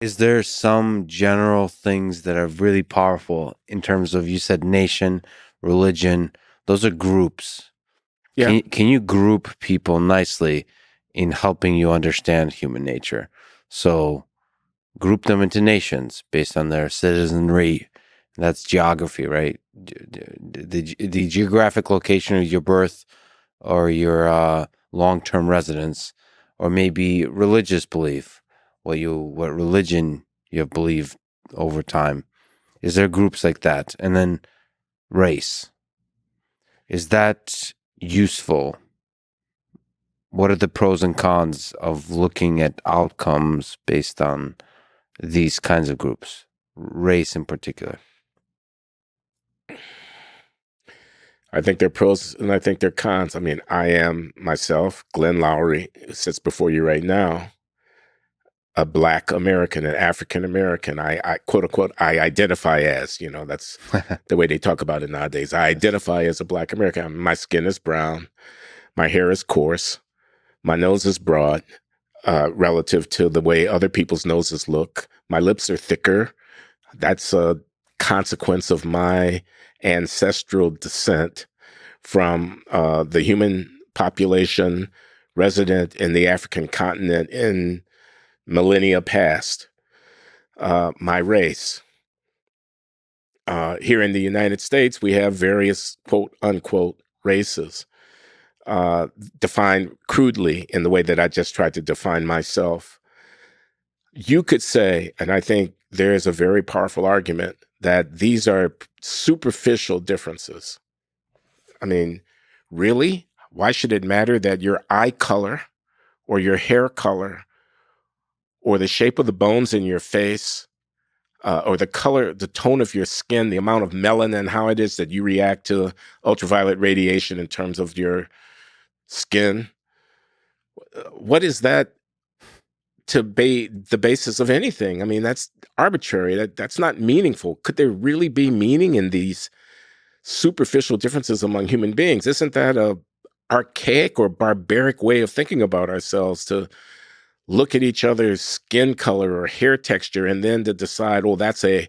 Is there some general things that are really powerful in terms of, you said nation, religion, those are groups. Yeah. Can you group people nicely in helping you understand human nature? So group them into nations based on their citizenry. That's geography, right? The geographic location of your birth or your long-term residence, or maybe religious belief, what religion you have believed over time. Is there groups like that? And then race. Is that useful? What are the pros and cons of looking at outcomes based on these kinds of groups, race in particular? I think they're pros and I think they're cons. I mean, I am myself, Glenn Loury, who sits before you right now, a Black American, an African American. I quote unquote, I identify as, that's the way they talk about it nowadays. I identify as a Black American. My skin is brown. My hair is coarse. My nose is broad relative to the way other people's noses look. My lips are thicker. That's a consequence of my ancestral descent from the human population resident in the African continent in millennia past. My race. Here in the United States, we have various quote unquote races defined crudely in the way that I just tried to define myself. You could say, and I think there is a very powerful argument, that these are superficial differences. I mean, really? Why should it matter that your eye color or your hair color or the shape of the bones in your face or the color, the tone of your skin, the amount of melanin, how it is that you react to ultraviolet radiation in terms of your skin? What is that to be the basis of anything? I mean, that's arbitrary. That's not meaningful. Could there really be meaning in these superficial differences among human beings? Isn't that a archaic or barbaric way of thinking about ourselves, to look at each other's skin color or hair texture and then to decide, oh, that's a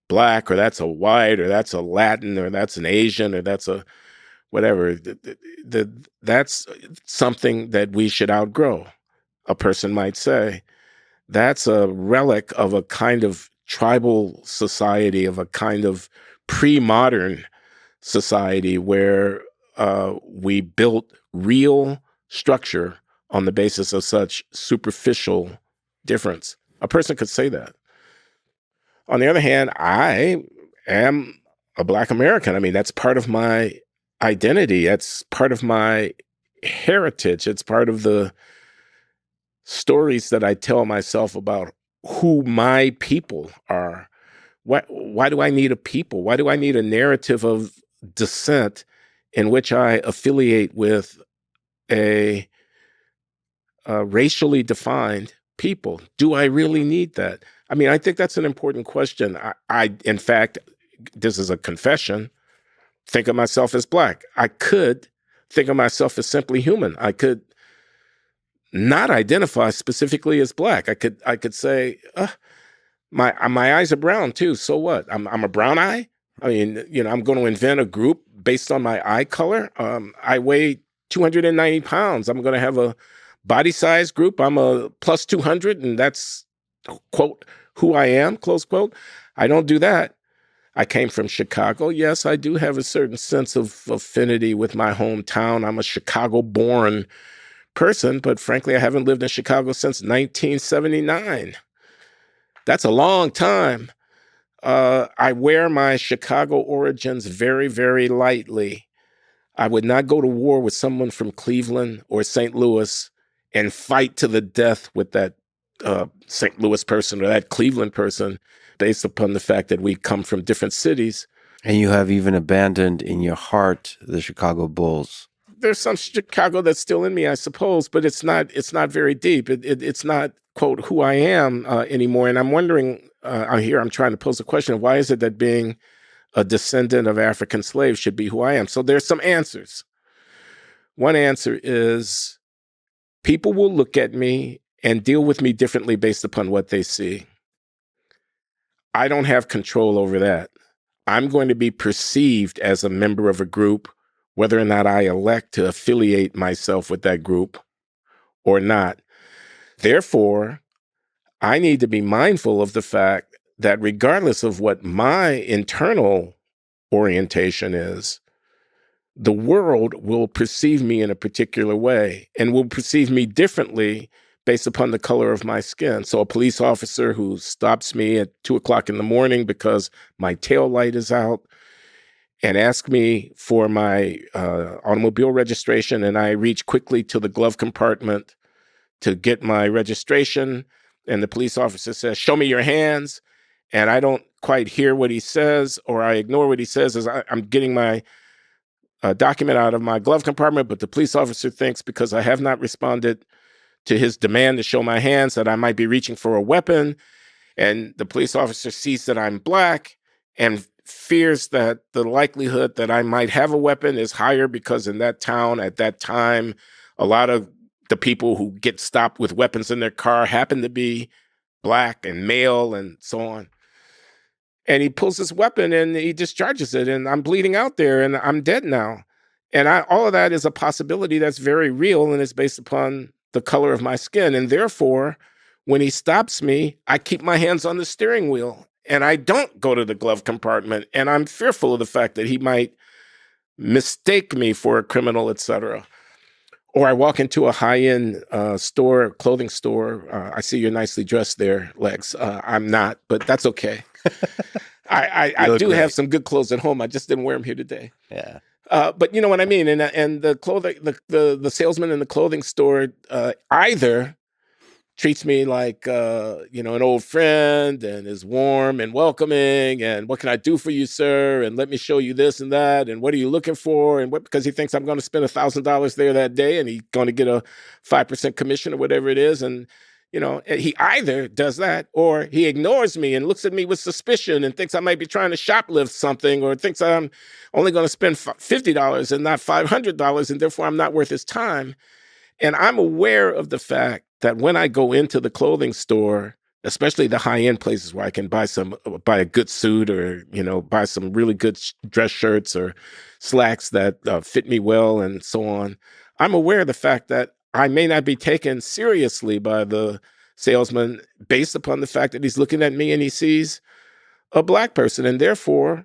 Black or that's a white or that's a Latin or that's an Asian or that's a whatever? That's something that we should outgrow, a person might say. That's a relic of a kind of tribal society, of a kind of pre-modern society where we built real structure on the basis of such superficial difference. A person could say that. On the other hand, I am a Black American. I mean, that's part of my identity. That's part of my heritage. It's part of the stories that I tell myself about who my people are. Why do I need a people? Why do I need a narrative of descent in which I affiliate with a racially defined people? Do I really need that? I mean, I think that's an important question. In fact, this is a confession, think of myself as Black. I could think of myself as simply human. I could not identify specifically as Black. I could say, my eyes are brown too. So what? I'm a brown eye. I mean, I'm going to invent a group based on my eye color. I weigh 290 pounds. I'm going to have a body size group. I'm a plus 200, and that's quote who I am, close quote. I don't do that. I came from Chicago. Yes, I do have a certain sense of affinity with my hometown. I'm a Chicago-born person, but frankly, I haven't lived in Chicago since 1979. That's a long time. I wear my Chicago origins very, very lightly. I would not go to war with someone from Cleveland or St. Louis and fight to the death with that St. Louis person or that Cleveland person based upon the fact that we come from different cities. And you have even abandoned in your heart the Chicago Bulls. There's some Chicago that's still in me, I suppose, but it's not very deep. It's not, quote, who I am anymore. And I'm wondering, I'm trying to pose a question of why is it that being a descendant of African slaves should be who I am? So there's some answers. One answer is people will look at me and deal with me differently based upon what they see. I don't have control over that. I'm going to be perceived as a member of a group, whether or not I elect to affiliate myself with that group or not. Therefore, I need to be mindful of the fact that regardless of what my internal orientation is, the world will perceive me in a particular way and will perceive me differently based upon the color of my skin. So a police officer who stops me at 2 o'clock in the morning because my tail light is out and asks me for my automobile registration, and I reach quickly to the glove compartment to get my registration, and the police officer says, "Show me your hands," and I don't quite hear what he says, or I ignore what he says as I'm getting my document out of my glove compartment, but the police officer thinks because I have not responded to his demand to show my hands that I might be reaching for a weapon. And the police officer sees that I'm Black and fears that the likelihood that I might have a weapon is higher because in that town at that time, a lot of the people who get stopped with weapons in their car happen to be Black and male and so on. And he pulls his weapon and he discharges it, and I'm bleeding out there and I'm dead now. And all of that is a possibility that's very real and is based upon the color of my skin. And therefore, when he stops me, I keep my hands on the steering wheel and I don't go to the glove compartment. And I'm fearful of the fact that he might mistake me for a criminal, etc. Or I walk into a high-end store, clothing store. I see you're nicely dressed there, Lex. I'm not, but that's okay. I do have some good clothes at home. I just didn't wear them here today. Yeah. But you know what I mean. And the clothing, the salesman in the clothing store either treats me like an old friend and is warm and welcoming and what can I do for you, sir? And let me show you this and that. And what are you looking for? And what, because he thinks I'm going to spend $1,000 there that day and he's going to get a 5% commission or whatever it is. And he either does that or he ignores me and looks at me with suspicion and thinks I might be trying to shoplift something, or thinks I'm only going to spend $50 and not $500, and therefore I'm not worth his time. And I'm aware of the fact that when I go into the clothing store, especially the high-end places where I can buy a good suit or, buy some really good dress shirts or slacks that fit me well and so on, I'm aware of the fact that I may not be taken seriously by the salesman based upon the fact that he's looking at me and he sees a Black person. And therefore,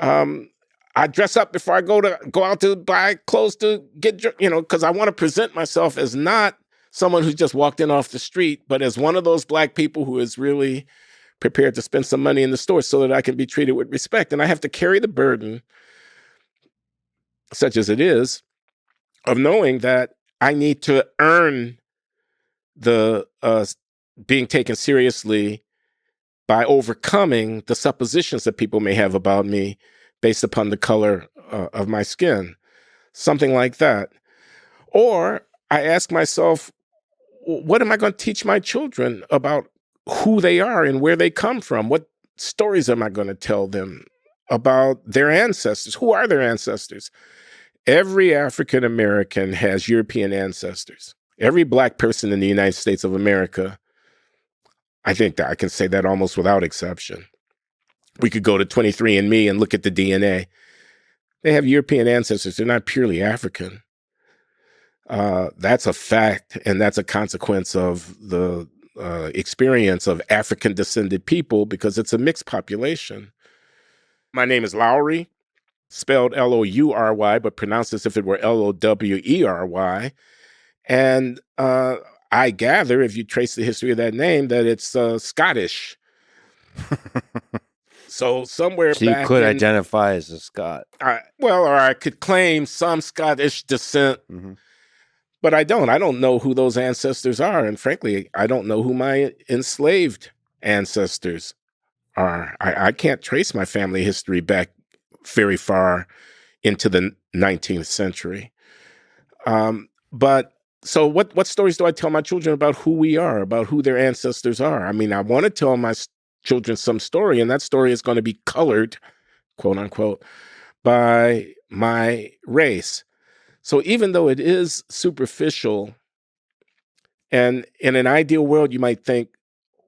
I dress up before I go out to buy clothes to get, because I want to present myself as not someone who's just walked in off the street, but as one of those Black people who is really prepared to spend some money in the store so that I can be treated with respect. And I have to carry the burden, such as it is, of knowing that I need to earn the being taken seriously by overcoming the suppositions that people may have about me based upon the color of my skin, something like that. Or I ask myself, what am I going to teach my children about who they are and where they come from? What stories am I going to tell them about their ancestors? Who are their ancestors? Every African American has European ancestors. Every Black person in the United States of America, I think that I can say that almost without exception. We could go to 23andMe and look at the DNA. They have European ancestors. They're not purely African. That's a fact, and that's a consequence of the experience of African-descended people because it's a mixed population. My name is Loury, spelled Loury, but pronounced as if it were Lowery. And I gather, if you trace the history of that name, that it's Scottish. So somewhere So you back could identify as a Scot. Or I could claim some Scottish descent, but I don't. I don't know who those ancestors are. And frankly, I don't know who my enslaved ancestors are. I can't trace my family history back very far into the 19th century. But so what stories do I tell my children about who we are, about who their ancestors are? I mean, I want to tell my children some story, and that story is going to be colored, quote unquote, by my race. So even though it is superficial, and in an ideal world, you might think,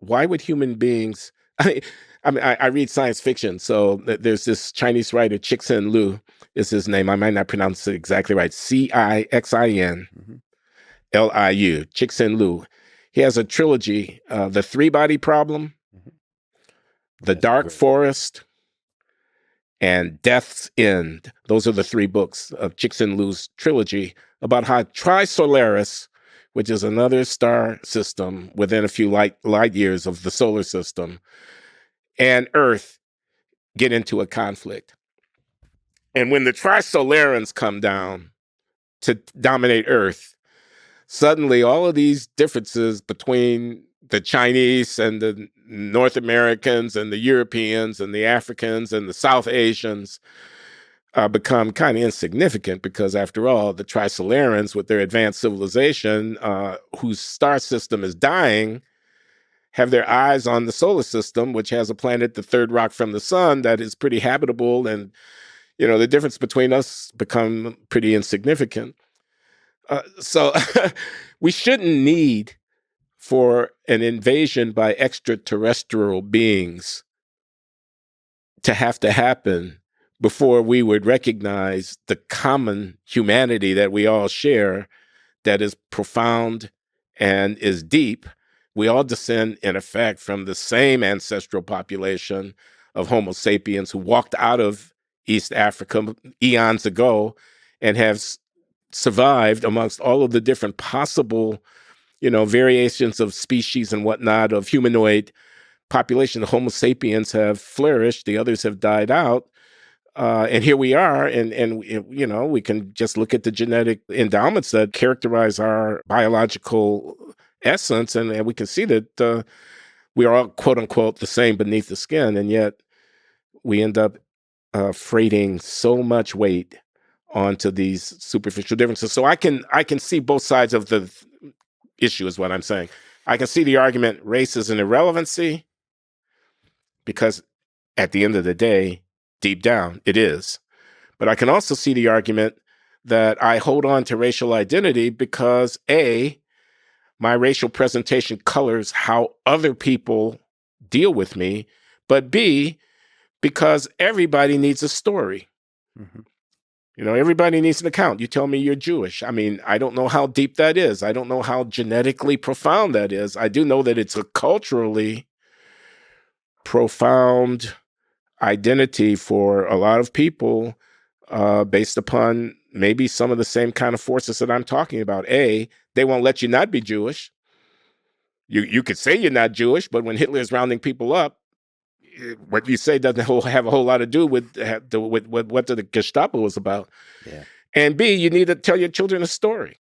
why would human beings, I mean, I read science fiction. So there's this Chinese writer, Cixin Liu is his name. I might not pronounce it exactly right. Cixin Mm-hmm. Liu, Cixin Liu. He has a trilogy, The Three-Body Problem, Mm-hmm. The That's Dark great. Forest, and Death's End. Those are the three books of Cixin Liu's trilogy about how Trisolaris, which is another star system within a few light years of the solar system, and Earth get into a conflict. And when the Trisolarans come down to dominate Earth, suddenly all of these differences between the Chinese and the North Americans and the Europeans and the Africans and the South Asians become kind of insignificant because, after all, the Trisolarans, with their advanced civilization, whose star system is dying, have their eyes on the solar system, which has a planet the third rock from the sun that is pretty habitable. And, the difference between us become pretty insignificant. So we shouldn't need for an invasion by extraterrestrial beings to have to happen before we would recognize the common humanity that we all share, that is profound and is deep. We all descend, in effect, from the same ancestral population of Homo sapiens who walked out of East Africa eons ago and have survived amongst all of the different possible, variations of species and whatnot of humanoid population. The Homo sapiens have flourished, the others have died out. And here we are, and we can just look at the genetic endowments that characterize our biological essence, and we can see that we are all, quote unquote, the same beneath the skin, and yet we end up freighting so much weight onto these superficial differences. So I can see both sides of the issue, is what I'm saying. I can see the argument race is an irrelevancy, because at the end of the day, deep down, it is. But I can also see the argument that I hold on to racial identity because, A, my racial presentation colors how other people deal with me, but B, because everybody needs a story. Mm-hmm. Everybody needs an account. You tell me you're Jewish. I mean, I don't know how deep that is. I don't know how genetically profound that is. I do know that it's a culturally profound identity for a lot of people, based upon maybe some of the same kind of forces that I'm talking about. A, they won't let you not be Jewish. You could say you're not Jewish, but when Hitler is rounding people up, what you say doesn't have a whole lot to do with what the Gestapo was about. Yeah. And B, you need to tell your children a story.